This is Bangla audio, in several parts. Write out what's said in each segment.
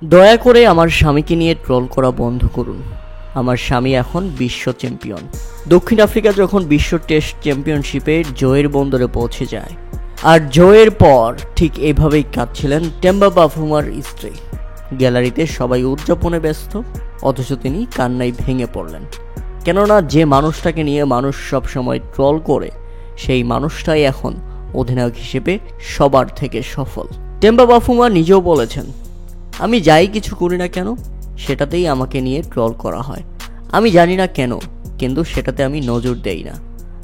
দয়া করে আমার স্বামীকে নিয়ে ট্রোল করা বন্ধ করুন। আমার স্বামী এখন বিশ্ব চ্যাম্পিয়ন। দক্ষিণ আফ্রিকা যখন বিশ্ব টেস্ট চ্যাম্পিয়নশিপে জয়ের বন্দরে পৌঁছে যায়, আর জয়ের পর ঠিক এইভাবেই কাঁদছিলেন টেম্বা বাফুমার স্ত্রী। গ্যালারিতে সবাই উদযাপনে ব্যস্ত, অথচ তিনি কান্নায় ভেঙে পড়লেন। কেননা যে মানুষটাকে নিয়ে মানুষ সবসময় ট্রল করে, সেই মানুষটাই এখন অধিনায়ক হিসেবে সবার থেকে সফল। টেম্বা বাফুমা নিজেও বলেছেন, আমি যাই কিছু করি না কেন সেটাতেই আমাকে নিয়ে ট্রল করা হয়। আমি জানি না কেন, কিন্তু সেটাতে আমি নজর দেই না।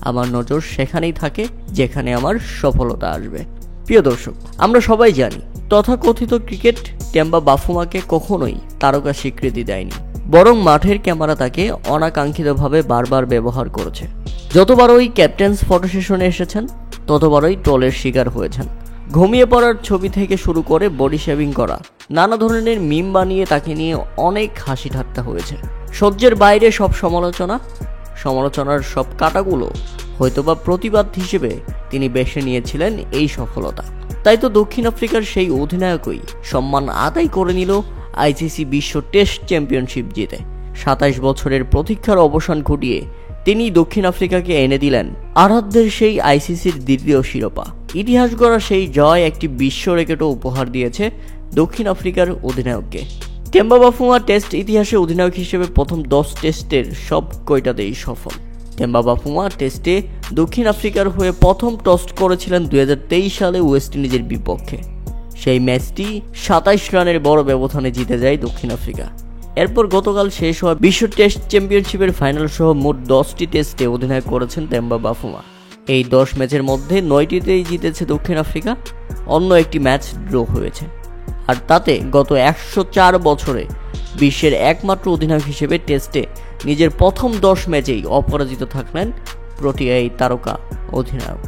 আমার নজর সেখানেই থাকে যেখানে আমার সফলতা আসবে। প্রিয় দর্শক, আমরা সবাই জানি তথাকথিত ক্রিকেট টেম্বা বাফুমাকে কখনোই তারকা স্বীকৃতি দেয়নি, বরং মাঠের ক্যামেরা তাকে অনাকাঙ্ক্ষিতভাবে বারবার ব্যবহার করেছে। যতবারই ক্যাপ্টেন্স ফটো সেশনে এসেছেন, ততবারই ট্রলের শিকার হয়েছেন। ঘুমিয়ে পড়ার ছবি থেকে শুরু করে বডি শেভিং করা, নানা ধরনের মিম বানিয়ে তাকে নিয়ে অনেক হাসি ঠাট্টা হয়েছে। সহ্যের বাইরে সব সমালোচনার সব কাটাগুলো হয়তোবা প্রতিবাদ হিসেবে তিনি বেছে নিয়েছিলেন এই সফলতা। তাই তো দক্ষিণ আফ্রিকার সেই অধিনায়কই সম্মান আদায় করে নিল আইসিসি বিশ্ব টেস্ট চ্যাম্পিয়নশিপ জিতে। 27 বছরের প্রতীক্ষার অবসান ঘটিয়ে তিনি দক্ষিণ আফ্রিকাকে এনে দিলেন আরাধ্যের সেই আইসিসির দ্বিতীয় শিরোপা। ইতিহাস গড়া সেই জয় একটি বিশ্ব রেকর্ডও উপহার দিয়েছে দক্ষিণ আফ্রিকার অধিনায়ককে। টেম্বা বাফুমা টেস্ট ইতিহাসে অধিনায়ক হিসেবে প্রথম 10 টেস্টের সব কয়টাতেই সফল। টেম্বা বাফুমা টেস্টে দক্ষিণ আফ্রিকার হয়ে প্রথম টেস্ট করেছিলেন 2023 সালে ওয়েস্ট ইন্ডিজের বিপক্ষে। সেই ম্যাচটি 27 রানের বড় ব্যবধানে জিতে যায় দক্ষিণ আফ্রিকা। এরপর গতকাল শেষ হওয়া বিশ্ব টেস্ট চ্যাম্পিয়নশিপের ফাইনাল সহ মোট 10টি টেস্টে অধিনায়ক করেছেন টেম্বা বাফুমা। এই 10 ম্যাচের মধ্যে 9টিতেই জিতেছে দক্ষিণ আফ্রিকা, অন্য একটি ম্যাচ ড্র হয়েছে। আর তাতে গত 104 বছরে বিশ্বের একমাত্র অধিনায়ক হিসেবে টেস্টে নিজের প্রথম 10 ম্যাচেই অপরাজিত থাকলেন প্রোটিয়া এই তারকা অধিনায়ক।